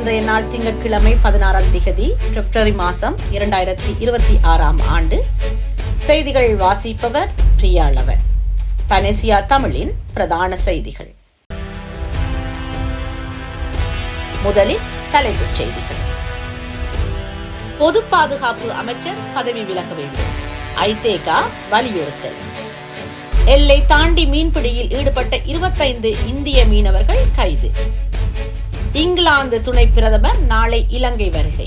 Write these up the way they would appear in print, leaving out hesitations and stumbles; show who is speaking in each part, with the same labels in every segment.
Speaker 1: இன்றைய நாள் திங்கட்கிழமை 16ஆம் திகதி பிப்ரவரி மாதம் 2026ஆம் ஆண்டு. செய்திகள் வாசிப்பவர் பிரியாளவர். பனேசியா தமிழின் பிரதான செய்திகள். முதலில் தலைப்புச் செய்திகள். பொது பாதுகாப்பு அமைச்சர் பதவி விலக வேண்டும், ஐதேகா வலியுறுத்தல். எல்லை தாண்டி மீன்பிடியில் ஈடுபட்ட 25 இந்திய மீனவர்கள் கைது. இங்கிலாந்து துணை பிரதமர் நாளை இலங்கை வருகை.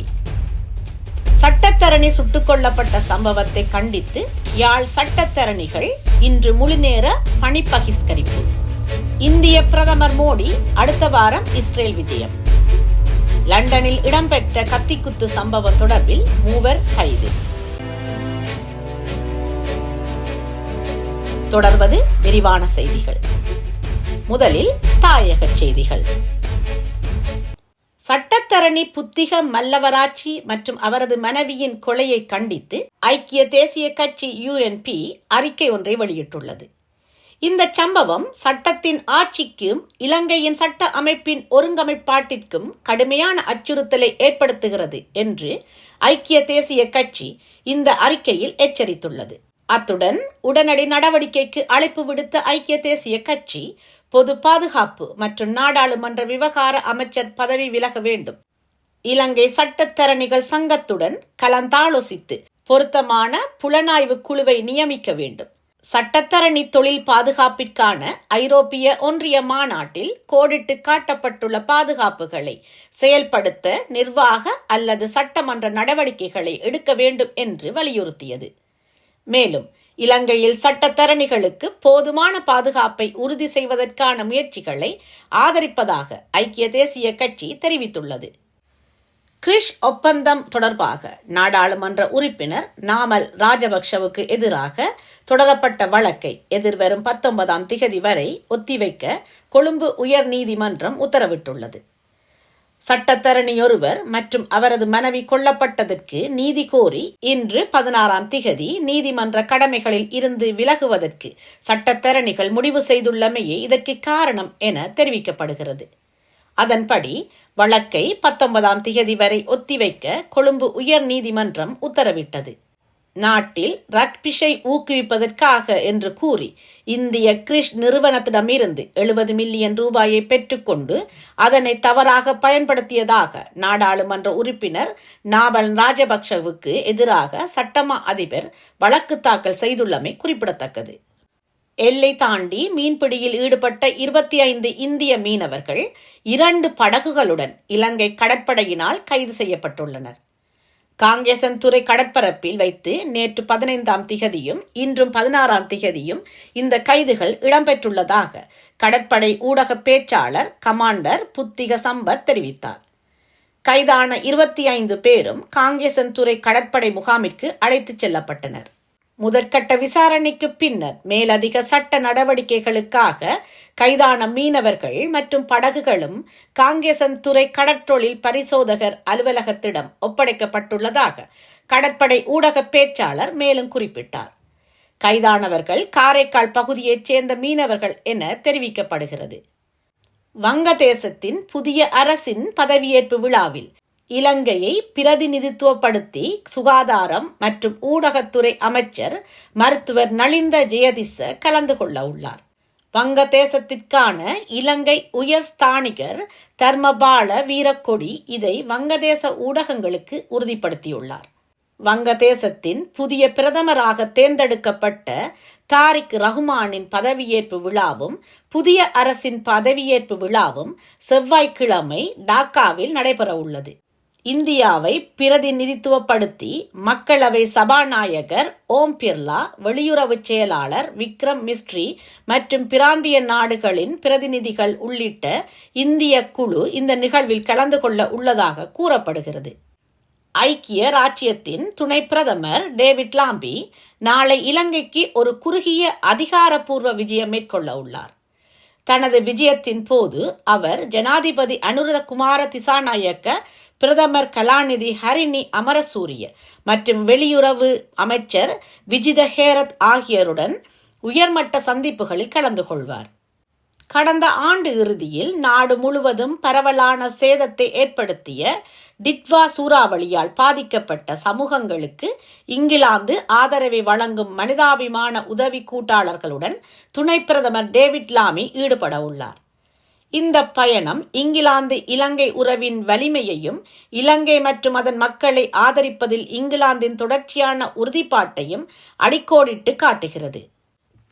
Speaker 1: சட்டத்தரணி சுட்டுக் கொல்லப்பட்ட சம்பவத்தை கண்டித்து யாழ் சட்டத்தரணிகள் இன்று முழுநேர பணி பகிஷ்கரிப்பு. இந்திய பிரதமர் மோடி அடுத்த வாரம் இஸ்ரேல் விஜயம். லண்டனில் இடம்பெற்ற கத்திக்குத்து சம்பவம் தொடர்பில் 3 கைது. தொடர்வது விரிவான செய்திகள். முதலில் தாயக செய்திகள். சட்டத்தரணி புத்திக மல்லவராட்சி மற்றும் அவரது மனைவியின் கொலையை கண்டித்து ஐக்கிய தேசிய கட்சி UNP அறிக்கை ஒன்றை வெளியிட்டுள்ளது. இந்த சம்பவம் சட்டத்தின் ஆட்சிக்கும் இலங்கையின் சட்ட அமைப்பின் ஒருங்கமைப்பாட்டிற்கும் கடுமையான அச்சுறுத்தலை ஏற்படுத்துகிறது என்று ஐக்கிய தேசிய கட்சி இந்த அறிக்கையில் எச்சரித்துள்ளது. அத்துடன் உடனடி நடவடிக்கைக்கு அழைப்பு விடுத்த ஐக்கிய தேசிய கட்சி பொது பாதுகாப்பு மற்றும் நாடாளுமன்ற விவகார அமைச்சர் பதவி விலக வேண்டும், இலங்கை சட்டத்தரணிகள் சங்கத்துடன் கலந்தாலோசித்து பொருத்தமான புலனாய்வு குழுவை நியமிக்க வேண்டும், சட்டத்தரணி தொழில் பாதுகாப்பிற்கான ஐரோப்பிய ஒன்றிய மாநாட்டில் கோடிட்டு காட்டப்பட்டுள்ள பாதுகாப்புகளை செயல்படுத்த நிர்வாக அல்லது சட்டமன்ற நடவடிக்கைகளை எடுக்க வேண்டும் என்று வலியுறுத்தியது. மேலும் இலங்கையில் சட்டத்தரணிகளுக்கு போதுமான பாதுகாப்பை உறுதி செய்வதற்கான முயற்சிகளை ஆதரிப்பதாக ஐக்கிய தேசிய கட்சி தெரிவித்துள்ளது. கிரிஷ் ஒப்பந்தம் தொடர்பாக நாடாளுமன்ற உறுப்பினர் நாமல் ராஜபக்ஷவுக்கு எதிராக தொடரப்பட்ட வழக்கை எதிர்வரும் 19ஆம் திகதி வரை ஒத்திவைக்க கொழும்பு உயர் நீதிமன்றம் உத்தரவிட்டுள்ளது. சட்டத்தரணியொருவர் மற்றும் அவரது மனைவி கொல்லப்பட்டதற்கு நீதி கோரி இன்று 16ஆம் திகதி நீதிமன்ற கடமைகளில் இருந்து விலகுவதற்கு சட்டத்தரணிகள் முடிவு செய்துள்ளமையே இதற்கு காரணம் என தெரிவிக்கப்படுகிறது. அதன்படி வழக்கை 19ஆம் திகதி வரை ஒத்திவைக்க கொழும்பு உயர் நீதிமன்றம் உத்தரவிட்டது. நாட்டில் ரக்பிஷை ஊக்குவிப்பதற்காக என்று கூறி இந்திய கிரிஷ் நிறுவனத்திடமிருந்து 70 மில்லியன் ரூபாயை பெற்றுக்கொண்டு அதனை தவறாக பயன்படுத்தியதாக நாடாளுமன்ற உறுப்பினர் நாமல் ராஜபக்ஷவுக்கு எதிராக சட்டமா அதிபர் வழக்கு தாக்கல் செய்துள்ளமை குறிப்பிடத்தக்கது. எல்லை தாண்டி மீன்பிடியில் ஈடுபட்ட 25 இந்திய மீனவர்கள் 2 படகுகளுடன் இலங்கை கடற்படையினால் கைது செய்யப்பட்டுள்ளனர். காங்கேசன்துறை கடற்பரப்பில் வைத்து நேற்று 15ஆம் திகதியும் இன்றும் 16ஆம் திகதியும் இந்த கைதுகள் இடம்பெற்றுள்ளதாக கடற்படை ஊடக பேச்சாளர் கமாண்டர் புத்திக சம்பத் தெரிவித்தார். கைதான 25 பேரும் காங்கேசன்துறை கடற்படை முகாமிற்கு அழைத்துச் செல்லப்பட்டனர். முதற்கட்ட விசாரணைக்கு பின்னர் மேலதிக சட்ட நடவடிக்கைகளுக்காக கைதான மீனவர்கள் மற்றும் படகுகளும் காங்கேசன்துறை கடற்றொழில் பரிசோதகர் அலுவலகத்திடம் ஒப்படைக்கப்பட்டுள்ளதாக கடற்படை ஊடக பேச்சாளர் மேலும் குறிப்பிட்டார். கைதானவர்கள் காரைக்கால் பகுதியைச் சேர்ந்த மீனவர்கள் என தெரிவிக்கப்படுகிறது. வங்கதேசத்தின் புதிய அரசின் பதவியேற்பு விழாவில் இலங்கையை பிரதிநிதித்துவப்படுத்தி சுகாதாரம் மற்றும் ஊடகத்துறை அமைச்சர் மருத்துவர் நலிந்த ஜெயதிச கலந்து கொள்ள உள்ளார். வங்கதேசத்திற்கான இலங்கை உயர் ஸ்தானிகர் தர்மபால வீரக்கொடி இதை வங்கதேச ஊடகங்களுக்கு உறுதிப்படுத்தியுள்ளார். வங்கதேசத்தின் புதிய பிரதமராக தேர்ந்தெடுக்கப்பட்ட தாரிக் ரஹ்மானின் பதவியேற்பு விழாவும் புதிய அரசின் பதவியேற்பு விழாவும் செவ்வாய்க்கிழமை டாக்காவில் நடைபெற உள்ளது. இந்தியாவை பிரதிநிதித்துவப்படுத்தி மக்களவை சபாநாயகர் ஓம் பிர்லா, வெளியுறவு செயலாளர் விக்ரம் மிஸ்ரி மற்றும் பிராந்திய நாடுகளின் பிரதிநிதிகள் உள்ளிட்ட இந்திய குழு இந்த நிகழ்வில் கலந்து கொள்ள உள்ளதாக கூறப்படுகிறது. ஐக்கிய ராச்சியத்தின் துணை பிரதமர் டேவிட் லாம்பி நாளை இலங்கைக்கு ஒரு குறுகிய அதிகாரப்பூர்வ விஜயம் மேற்கொள்ள உள்ளார். தனது விஜயத்தின் போது அவர் ஜனாதிபதி அனுரகுமார திசாநாயக்க, பிரதமர் கலாநிதி ஹரிணி அமரசூரிய மற்றும் வெளியுறவு அமைச்சர் விஜித ஹேரத் ஆகியோருடன் உயர்மட்ட சந்திப்புகளில் கலந்து கொள்வார். கடந்த ஆண்டு இறுதியில் நாடு முழுவதும் பரவலான சேதத்தை ஏற்படுத்திய டிட்வா சூறாவளியால் பாதிக்கப்பட்ட சமூகங்களுக்கு இங்கிலாந்து ஆதரவை வழங்கும் மனிதாபிமான உதவி கூட்டாளர்களுடன் துணை பிரதமர் டேவிட் லாமி ஈடுபட உள்ளார். இந்த பயணம் இங்கிலாந்து இலங்கை உறவின் வலிமையையும் இலங்கை மற்றும் அதன் மக்களை ஆதரிப்பதில் இங்கிலாந்தின் தொடர்ச்சியான உறுதிப்பாட்டையும் அடிக்கோடிட்டு காட்டுகிறது.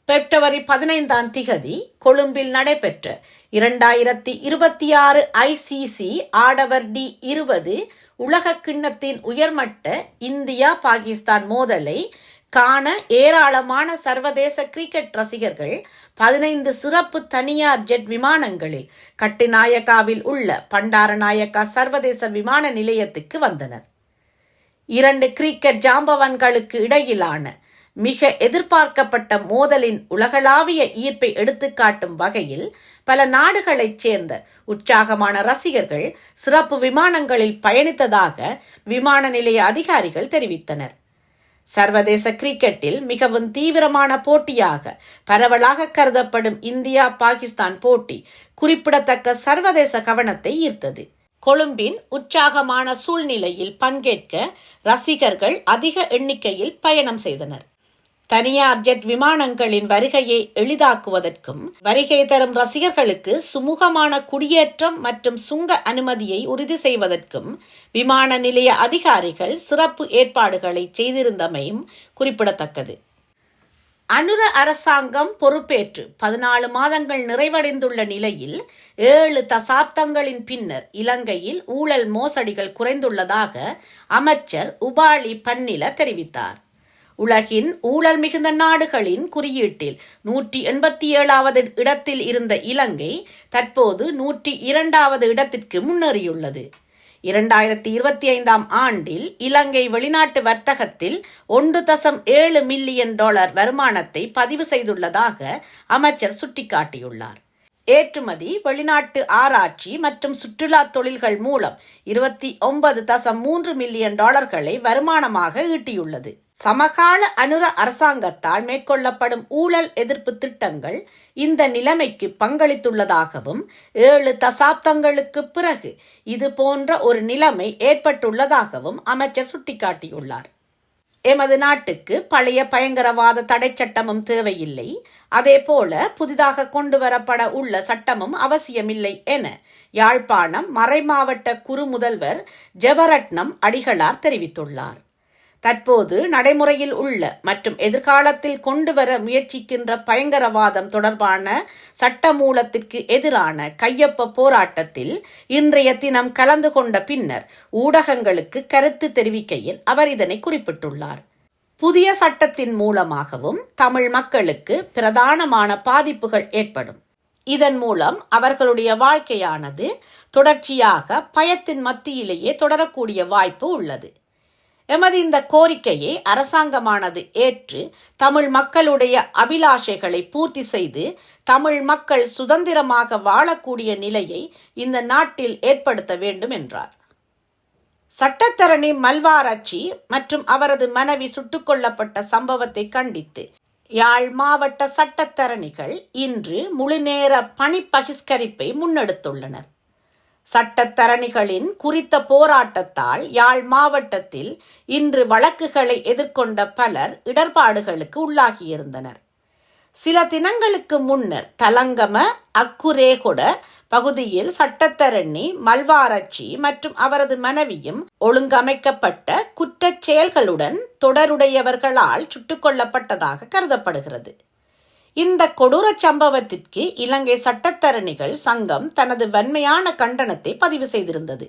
Speaker 1: பிப்ரவரி 15 கொழும்பில் நடைபெற்ற 2026 ICC ஆடவர் D20 உலக கிண்ணத்தின் உயர்மட்ட இந்தியா பாகிஸ்தான் மோதலை காண ஏராளமான சர்வதேச கிரிக்கெட் ரசிகர்கள் 15 சிறப்பு தனியார் ஜெட் விமானங்களில் கட்டுநாயக்காவில் உள்ள பண்டாரநாயக்கா சர்வதேச விமான நிலையத்துக்கு வந்தனர். 2 கிரிக்கெட் ஜாம்பவான்களுக்கு இடையிலான மிக எதிர்பார்க்கப்பட்ட மோதலின் உலகளாவிய ஈர்ப்பை எடுத்துக்காட்டும் வகையில் பல நாடுகளைச் சேர்ந்த உற்சாகமான ரசிகர்கள் சிறப்பு விமானங்களில் பயணித்ததாக விமான நிலைய அதிகாரிகள் தெரிவித்தனர். சர்வதேச கிரிக்கெட்டில் மிகவும் தீவிரமான போட்டியாக பரவலாக கருதப்படும் இந்தியா பாகிஸ்தான் போட்டி குறிப்பிடத்தக்க சர்வதேச கவனத்தை ஈர்த்தது. கொழும்பின் உற்சாகமான சூழ்நிலையில் பங்கேற்க ரசிகர்கள் அதிக எண்ணிக்கையில் பயணம் செய்தனர். தனியார் ஜெட் விமானங்களின் வருகையை எளிதாக்குவதற்கும் வருகை தரும் ரசிகர்களுக்கு சுமூகமான குடியேற்றம் மற்றும் சுங்க அனுமதியை உறுதி செய்வதற்கும் விமான நிலைய அதிகாரிகள் சிறப்பு ஏற்பாடுகளை செய்திருந்தமையும் குறிப்பிடத்தக்கது. அனுர அரசாங்கம் பொறுப்பேற்று 14 மாதங்கள் நிறைவடைந்துள்ள நிலையில் 7 தசாப்தங்களின் பின்னர் இலங்கையில் ஊழல் மோசடிகள் குறைந்துள்ளதாக அமைச்சர் உபாலி பன்னில தெரிவித்தார். உலகின் ஊழல் மிகுந்த நாடுகளின் குறியீட்டில் 187வது இடத்தில் இருந்த இலங்கை தற்போது 102வது இடத்திற்கு முன்னேறியுள்ளது. 2025 ஆண்டில் இலங்கை வெளிநாட்டு வர்த்தகத்தில் $1.7 மில்லியன் வருமானத்தை பதிவு செய்துள்ளதாக அமைச்சர் சுட்டிக்காட்டியுள்ளார். ஏற்றுமதி, வெளிநாட்டு ஆராய்ச்சி மற்றும் சுற்றுலா தொழில்கள் மூலம் $29.3 மில்லியன் வருமானமாக ஈட்டியுள்ளது. சமகால அனுர அரசாங்கத்தால் மேற்கொள்ளப்படும் ஊழல் எதிர்ப்பு திட்டங்கள் இந்த நிலைமைக்கு பங்களித்துள்ளதாகவும் 7 தசாப்தங்களுக்கு பிறகு இது போன்ற ஒரு நிலைமை ஏற்பட்டுள்ளதாகவும் அமைச்சர் சுட்டிக்காட்டியுள்ளார். எமது நாட்டுக்கு பழைய பயங்கரவாத தடை சட்டமும் தேவையில்லை, அதேபோல புதிதாக கொண்டு வரப்பட உள்ள சட்டமும் அவசியமில்லை என யாழ்ப்பாணம் மறைமாவட்ட குறு முதல்வர் ஜெபரட்னம் அடிகளார் தெரிவித்துள்ளார். தற்போது நடைமுறையில் உள்ள மற்றும் எதிர்காலத்தில் கொண்டு வர முயற்சிக்கின்ற பயங்கரவாதம் தொடர்பான சட்டமூலத்திற்கு எதிரான கையொப்ப போராட்டத்தில் இன்றைய தினம் கலந்து கொண்ட பின்னர் ஊடகங்களுக்கு கருத்து தெரிவிக்கையில் அவர் இதனை குறிப்பிட்டுள்ளார். புதிய சட்டத்தின் மூலமாகவும் தமிழ் மக்களுக்கு பிரதானமான பாதிப்புகள் ஏற்படும். இதன் மூலம் அவர்களுடைய வாழ்க்கையானது தொடர்ச்சியாக பயத்தின் மத்தியிலேயே தொடரக்கூடிய வாய்ப்பு உள்ளது. எமது இந்த கோரிக்கையை அரசாங்கமானது ஏற்று தமிழ் மக்களுடைய அபிலாஷைகளை பூர்த்தி செய்து தமிழ் மக்கள் சுதந்திரமாக வாழக்கூடிய நிலையை இந்த நாட்டில் ஏற்படுத்த வேண்டும் என்றார். சட்டத்தரணி மல்வாராச்சி மற்றும் அவரது மனைவி சுட்டுக் கொல்லப்பட்ட சம்பவத்தை கண்டித்து யாழ் மாவட்ட சட்டத்தரணிகள் இன்று முழுநேர பணி பகிஷ்கரிப்பை முன்னெடுத்துள்ளனர். சட்டத்தரணிகளின் குறித்த போராட்டத்தால் யாழ் மாவட்டத்தில் இன்று வழக்குகளை எதிர்கொண்ட பலர் இடர்பாடுகளுக்கு உள்ளாகியிருந்தனர். சில தினங்களுக்கு முன்னர் தலங்கம அக்குரேகொட பகுதியில் சட்டத்தரணி மல்வாராச்சி மற்றும் அவரது மனைவியும் ஒழுங்கமைக்கப்பட்ட குற்றச் செயல்களுடன் தொடருடையவர்களால் சுட்டுக் கொல்லப்பட்டதாக கருதப்படுகிறது. இந்த கொடூர சம்பவத்திற்கு இலங்கை சட்டத்தரணிகள் சங்கம் தனது வன்மையான கண்டனத்தை பதிவு செய்திருந்தது.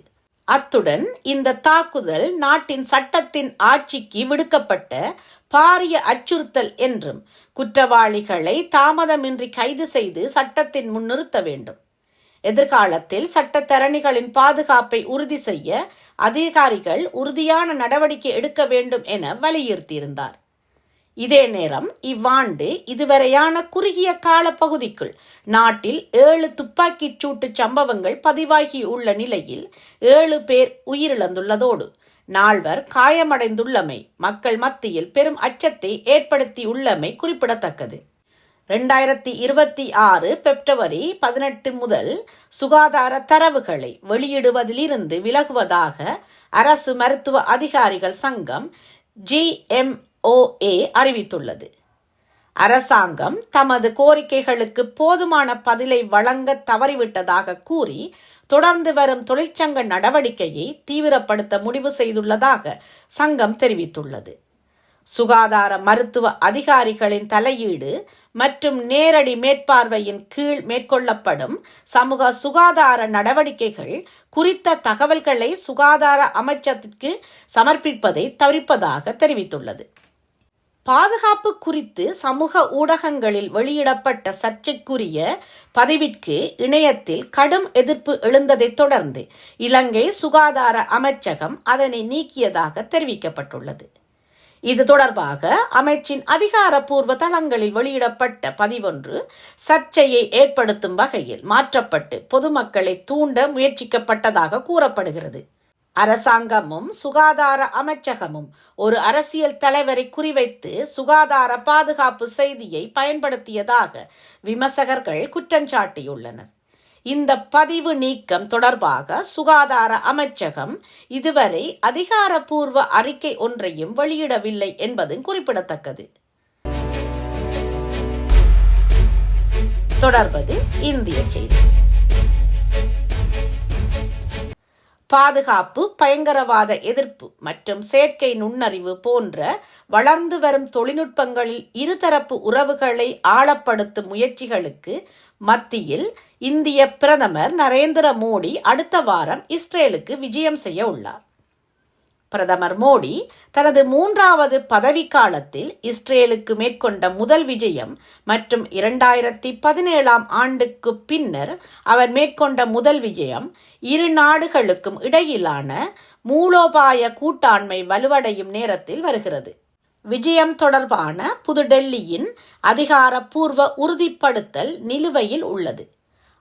Speaker 1: அத்துடன் இந்த தாக்குதல் நாட்டின் சட்டத்தின் ஆட்சிக்கு விடுக்கப்பட்ட பாரிய அச்சுறுத்தல் என்றும் குற்றவாளிகளை தாமதமின்றி கைது செய்து சட்டத்தின் முன் நிறுத்த வேண்டும். எதிர்காலத்தில் சட்டத்தரணிகளின் பாதுகாப்பை உறுதி செய்ய அதிகாரிகள் உறுதியான நடவடிக்கை எடுக்க வேண்டும் என வலியுறுத்தியிருந்தார். இதே நேரம் இவ்வாண்டு இதுவரையான குறுகிய கால பகுதிக்குள் நாட்டில் 7 துப்பாக்கிச் சூட்டு சம்பவங்கள் பதிவாகி உள்ள நிலையில் 7 பேர் உயிரிழந்துள்ளதோடு 4 காயமடைந்துள்ளமை மக்கள் மத்தியில் பெரும் அச்சத்தை ஏற்படுத்தியுள்ளமை குறிப்பிடத்தக்கது. 2026 பிப்ரவரி 18 முதல் சுகாதார தரவுகளை வெளியிடுவதிலிருந்து விலகுவதாக அரசு மருத்துவ அதிகாரிகள் சங்கம் GMOA அறிவித்துள்ளது. அரசாங்கம் தமது கோரிக்கைகளுக்கு போதுமான பதிலை வழங்க தவறிவிட்டதாக கூறி தொடர்ந்து வரும் தொழிற்சங்க நடவடிக்கையை தீவிரப்படுத்த முடிவு செய்துள்ளதாக சங்கம் தெரிவித்துள்ளது. சுகாதார மருத்துவ அதிகாரிகளின் தலையீடு மற்றும் நேரடி மேற்பார்வையின் கீழ் மேற்கொள்ளப்படும் சமூக சுகாதார நடவடிக்கைகள் குறித்த தகவல்களை சுகாதார அமைச்சகத்திற்கு சமர்ப்பிப்பதை தவிர்ப்பதாக தெரிவித்துள்ளது. பாதுகாப்பு குறித்து சமூக ஊடகங்களில் வெளியிடப்பட்ட சர்ச்சைக்குரிய பதிவிற்கு இணையத்தில் கடும் எதிர்ப்பு எழுந்ததைத் தொடர்ந்து இலங்கை சுகாதார அமைச்சகம் அதனை நீக்கியதாக தெரிவிக்கப்பட்டுள்ளது. இது தொடர்பாக அமைச்சின் அதிகாரப்பூர்வ தளங்களில் வெளியிடப்பட்ட பதிவொன்று சர்ச்சையை ஏற்படுத்தும் வகையில் மாற்றப்பட்டு பொதுமக்களை தூண்ட முயற்சிக்கப்பட்டதாக கூறப்படுகிறது. அரசாங்கமும் சுகாதார அமைச்சகமும் ஒரு அரசியல் தலைவரை குறிவைத்து சுகாதார பாதுகாப்பு செய்தியை பயன்படுத்தியதாக விமர்சகர்கள் குற்றஞ்சாட்டியுள்ளனர். இந்த பதிவு நீக்கம் தொடர்பாக சுகாதார அமைச்சகம் இதுவரை அதிகாரப்பூர்வ அறிக்கை ஒன்றையும் வெளியிடவில்லை என்பது குறிப்பிடத்தக்கது. தொடர்வது இந்திய செய்தி. பாதுகாப்பு, பயங்கரவாத எதிர்ப்பு மற்றும் செயற்கை நுண்ணறிவு போன்ற வளர்ந்து வரும் தொழில்நுட்பங்களில் இருதரப்பு உறவுகளை ஆழப்படுத்தும் முயற்சிகளுக்கு மத்தியில் இந்திய பிரதமர் நரேந்திர மோடி அடுத்த வாரம் இஸ்ரேலுக்கு விஜயம் செய்ய உள்ளார். பிரதமர் மோடி தனது 3வது பதவிக்காலத்தில் இஸ்ரேலுக்கு மேற்கொண்ட முதல் விஜயம் மற்றும் 2017 ஆண்டுக்கு பின்னர் அவர் மேற்கொண்ட முதல் விஜயம் இரு நாடுகளுக்கும் இடையிலான மூலோபாய கூட்டாண்மை வலுவடையும் நேரத்தில் வருகிறது. விஜயம் தொடர்பான புதுடெல்லியின் அதிகாரப்பூர்வ உறுதிப்படுத்தல் நிலுவையில் உள்ளது.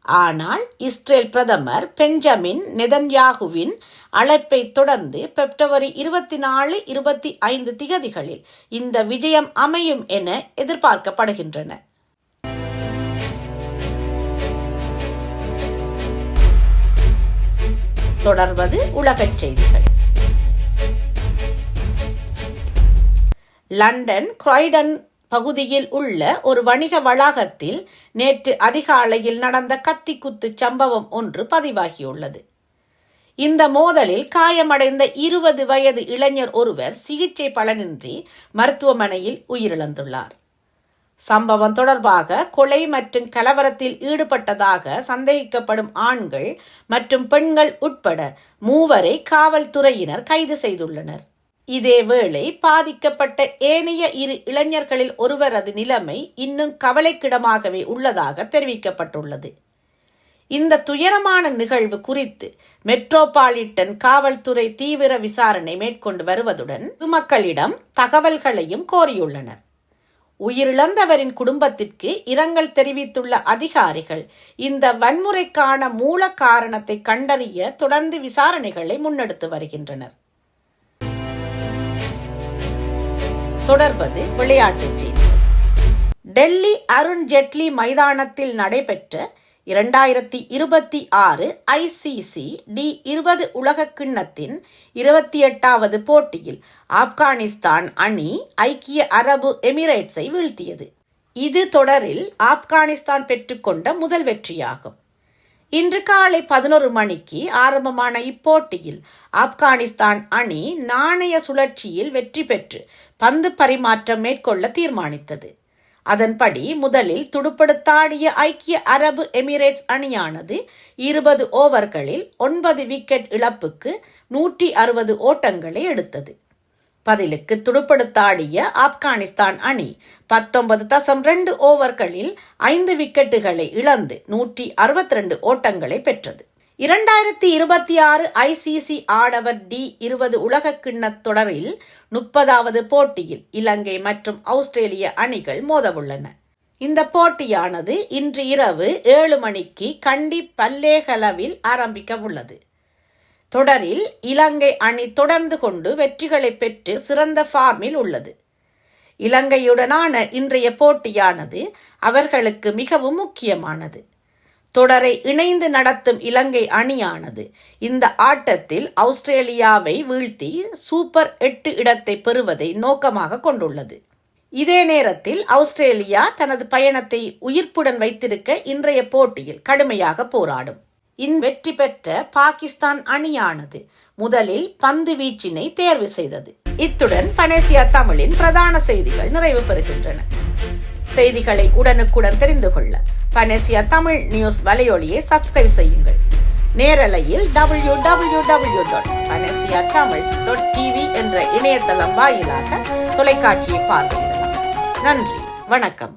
Speaker 1: ஆனால் இஸ்ரேல் பிரதமர் பெஞ்சமின் நெதன்யாகுவின் அழைப்பை தொடர்ந்து பிப்ரவரி 24, 25 திகதிகளில் இந்த விஜயம் அமையும் என எதிர்பார்க்கப்படுகின்றன. தொடர்வது உலகச் செய்திகள். லண்டன் கிராய்டன் பகுதியில் உள்ள ஒரு வணிக வளாகத்தில் நேற்று அதிகாலையில் நடந்த கத்திக்குத்து சம்பவம் ஒன்று பதிவாகியுள்ளது. இந்த மோதலில் காயமடைந்த 20 வயது இளைஞர் ஒருவர் சிகிச்சை பலனின்றி மருத்துவமனையில் உயிரிழந்துள்ளார். சம்பவம் தொடர்பாக கொலை மற்றும் கலவரத்தில் ஈடுபட்டதாக சந்தேகிக்கப்படும் ஆண்கள் மற்றும் பெண்கள் உட்பட 3 காவல்துறையினர் கைது செய்துள்ளனர். இதேவேளை பாதிக்கப்பட்ட ஏனைய 2 இளைஞர்களில் ஒருவரது நிலைமை இன்னும் கவலைக்கிடமாகவே உள்ளதாக தெரிவிக்கப்பட்டுள்ளது. இந்த துயரமான நிகழ்வு குறித்து மெட்ரோபாலிட்டன் காவல்துறை தீவிர விசாரணை மேற்கொண்டு வருவதுடன் பொதுமக்களிடம் தகவல்களையும் கோரியுள்ளனர். உயிரிழந்தவரின் குடும்பத்திற்கு இரங்கல் தெரிவித்துள்ள அதிகாரிகள் இந்த வன்முறைக்கான மூல காரணத்தை கண்டறிய தொடர்ந்து விசாரணைகளை முன்னெடுத்து வருகின்றனர். தொடர்வது விளையாட்டுச் செய்திகள். டெல்லி அருண் ஜெட்லி மைதானத்தில் நடைபெற்ற 2026 ICC D20 உலக கிண்ணத்தின் 28வது போட்டியில் ஆப்கானிஸ்தான் அணி ஐக்கிய அரபு எமிரேட்ஸை வீழ்த்தியது. இது தொடரில் ஆப்கானிஸ்தான் பெற்றுக்கொண்ட முதல் வெற்றியாகும். இன்று காலை 11 மணிக்கு ஆரம்பமான இப்போட்டியில் ஆப்கானிஸ்தான் அணி நாணய சுழற்சியில் வெற்றி பெற்று பந்து பரிமாற்றம் மேற்கொள்ள தீர்மானித்தது. அதன்படி முதலில் துடுப்படுத்தாடிய ஐக்கிய அரபு எமிரேட்ஸ் அணியானது 20 ஓவர்களில் 9 விக்கெட் இழப்புக்கு 160 ஓட்டங்களை எடுத்தது. பதிலுக்கு துடுப்படுத்தாடிய ஆப்கானிஸ்தான் அணி 19.2 ஓவர்களில் 5 விக்கெட்டுகளை இழந்து 162 ஓட்டங்களை பெற்றது. 2026 ICC ஆடவர் D20 உலக கிண்ணத் தொடரில் 30வது போட்டியில் இலங்கை மற்றும் ஆஸ்திரேலிய அணிகள் மோதவுள்ளன. இந்த போட்டியானது இன்று இரவு 7 மணிக்கு கண்டி பல்லேகலவில் ஆரம்பிக்க உள்ளது. தொடரில் இலங்கை அணி தொடர்ந்து கொண்டு வெற்றிகளை பெற்று சிறந்த ஃபார்மில் உள்ளது. இலங்கையுடனான இன்றைய போட்டியானது அவர்களுக்கு மிகவும் முக்கியமானது. தொடரை இணைந்து நடத்தும் இலங்கை அணியானது இந்த ஆட்டத்தில் ஆஸ்திரேலியாவை வீழ்த்தி சூப்பர் 8 இடத்தை பெறுவதை நோக்கமாக கொண்டுள்ளது. இதே நேரத்தில் ஆஸ்திரேலியா தனது பயணத்தை உயிர்ப்புடன் வைத்திருக்க இன்றைய போட்டியில் கடுமையாக போராடும். வெற்றி பெற்ற பாகிஸ்தான் அணியானது முதலில் பந்து வீச்சினை தேர்வு செய்தது. இத்துடன் பனேசியா தமிழின் பிரதான செய்திகள் நிறைவு பெறுகின்றன. செய்திகளை உடனுக்குடன் தெரிந்து கொள்ள பனேசியா தமிழ் நியூஸ் வலையொலியை சப்ஸ்கிரைப் செய்யுங்கள். நேரலையில் www.panesiatamil.tv என்ற இணையதளம் வாயிலாக தொலைக்காட்சியை பார்வையிடலாம். நன்றி, வணக்கம்.